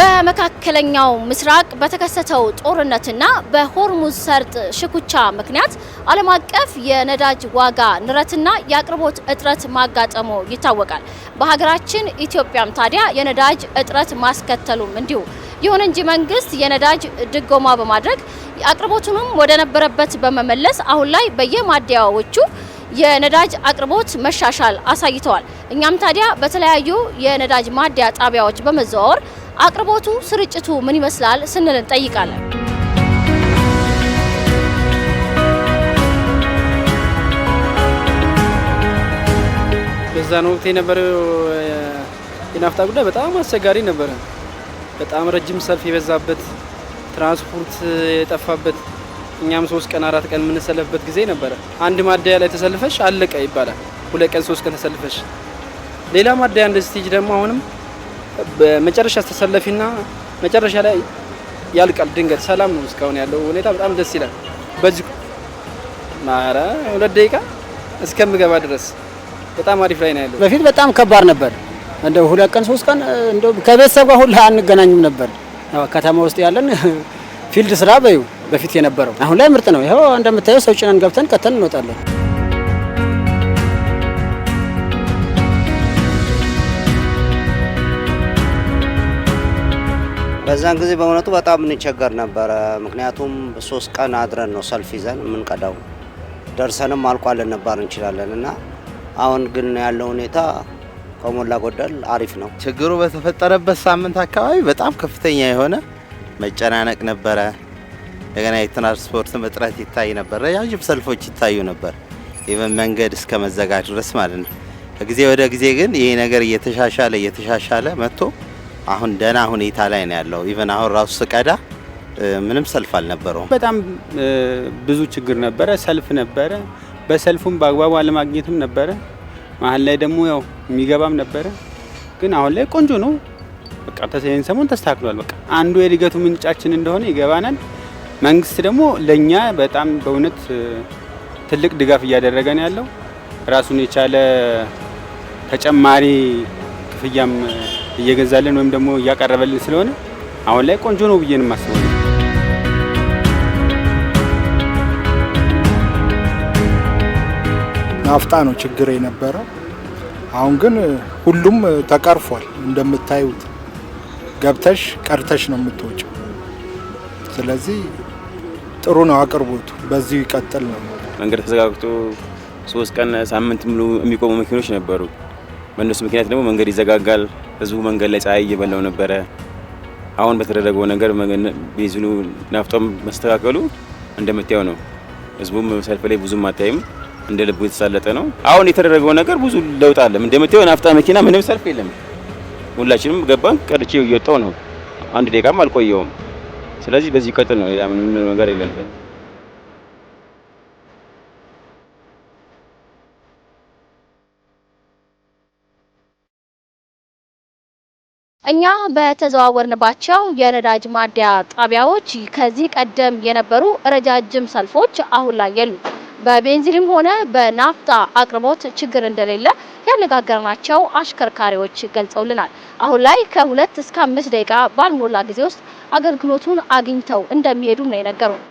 በመካከለኛው ምስራቅ በተከሰተው ጦርነትና በሆርሙዝ ሰርጥ ሽኩቻ ምክንያት ዓለም አቀፍ የነዳጅ ዋጋ ንረትና የአቅርቦት እጥረት ማጋጠሙ ይታወቃል። በሀገራችን ኢትዮጵያም ታዲያ የነዳጅ እጥረት ማስከተሉም እንዲሁ። ይሁን እንጂ መንግስት የነዳጅ ድጎማ በማድረግ አቅርቦቱንም ወደ ነበረበት በመመለስ አሁን ላይ በየማደያዎቹ የነዳጅ አቅርቦት መሻሻል አሳይተዋል። እኛም ታዲያ በተለያዩ የነዳጅ ማደያ ጣቢያዎች በመዘዋወር አቅርቦቱ ስርጭቱ ምን ይመስላል ስንል እንጠይቃለን። በዛን ወቅት የነበረው የናፍጣ ጉዳይ በጣም አስቸጋሪ ነበረ። በጣም ረጅም ሰልፍ የበዛበት፣ ትራንስፖርት የጠፋበት፣ እኛም 3 ቀን 4 ቀን የምንሰለፍበት ጊዜ ነበረ። አንድ ማደያ ላይ ተሰልፈሽ አለቀ ይባላል። 2 ቀን 3 ቀን ተሰልፈሽ ሌላ ማደያ እንደዚህ ስቴጅ ደግሞ አሁንም በመጨረሻ ተሰለፊና መጨረሻ ላይ ያልቃል። ድንገት ሰላም ነው። እስካሁን ያለው ሁኔታ በጣም ደስ ይላል። በዚህ ማራ 2 ደቂቃ እስከምገባ ድረስ በጣም አሪፍ ላይ ነው ያለው። በፊት በጣም ከባድ ነበር። እንደው 2 ቀን 3 ቀን እንደው ከቤተሰብ ጋር ሁሉ አንገናኝም ነበር። ከተማ ውስጥ ያለን ፊልድ ስራ በፊት የነበረው አሁን ላይ ምርጥ ነው። ይሄው እንደምታየው ሰው ጭነን ገብተን ከተን እንወጣለን። በዛን ጊዜ በእውነቱ በጣም እንቸገር ነበር። ምክንያቱም 3 ቀን አድረን ነው ሰልፍ ይዘን የምንቀዳው። ደርሰንም አልቋለን ነበር እንችላለንና አሁን ግን ያለው ሁኔታ ከሞላ ጎደል አሪፍ ነው። ችግሩ በተፈጠረበት ሳምንት አካባቢ በጣም ከፍተኛ የሆነ መጨናነቅ ነበረ። እንደገና የትራንስፖርት እጥረት ይታይ ነበር። ረጃጅም ሰልፎች ይታዩ ነበር፣ ኢቨን መንገድ እስከ መዘጋት ድረስ ማለት ነው። ከጊዜ ወደ ጊዜ ግን ይሄ ነገር እየተሻሻለ መጥቶ አሁን ደህና ሁኔታ ላይ ነው ያለው። ኢቨን አሁን ራሱ ስቀዳ ምንም ሰልፍ አልነበረውም። በጣም ብዙ ችግር ነበረ፣ ሰልፍ ነበረ። በሰልፉም በአግባቡ አለማግኘትም ነበረ። መሀል ላይ ደግሞ ያው የሚገባም ነበረ። ግን አሁን ላይ ቆንጆ ነው። በቃ ተሰየን ሰሞን ተስተካክሏል። በቃ አንዱ የእድገቱ ምንጫችን እንደሆነ ይገባናል። መንግስት ደግሞ ለኛ በጣም በእውነት ትልቅ ድጋፍ እያደረገ ነው ያለው። ራሱን የቻለ ተጨማሪ ክፍያም እየገዛልን ወይም ደግሞ እያቀረበልን ስለሆነ አሁን ላይ ቆንጆ ነው ብዬ ነው የማስበው። ናፍጣ ነው ችግር የነበረው። አሁን ግን ሁሉም ተቀርፏል። እንደምታዩት ገብተሽ ቀርተሽ ነው የምትወጪው። ስለዚህ ጥሩ ነው አቅርቦቱ፣ በዚሁ ይቀጥል ነው። መንገድ ተዘጋግቶ 3 ቀን ሳምንት ሙሉ የሚቆሙ መኪኖች ነበሩ። በእነሱ ምክንያት ደግሞ መንገድ ይዘጋጋል። ህዝቡ መንገድ ላይ ፀሐይ እየበላው ነበረ። አሁን በተደረገው ነገር ቤንዚኑ ናፍጣም መስተካከሉ እንደምታየው ነው። ህዝቡም ሰልፍ ላይ ብዙም አታይም፣ እንደ ልቡ የተሳለጠ ነው። አሁን የተደረገው ነገር ብዙ ለውጥ አለ። እንደምታየው ናፍጣ መኪና ምንም ሰልፍ የለም። ሁላችንም ገባን፣ ቀርቼ እየወጣው ነው። 1 ደቂቃም አልቆየውም። ስለዚህ በዚህ ቀጥል ነው፣ ሌላ ምንም ነገር የለም። እኛ በተዘዋወርንባቸው የነዳጅ ማደያ ጣቢያዎች ከዚህ ቀደም የነበሩ ረጃጅም ሰልፎች አሁን ላይ የሉ። በቤንዚንም ሆነ በናፍጣ አቅርቦት ችግር እንደሌለ ያነጋገርናቸው አሽከርካሪዎች ገልጸውልናል። አሁን ላይ ከ2 እስከ 5 ደቂቃ ባልሞላ ጊዜ ውስጥ አገልግሎቱን አግኝተው እንደሚሄዱ ነው የነገሩን።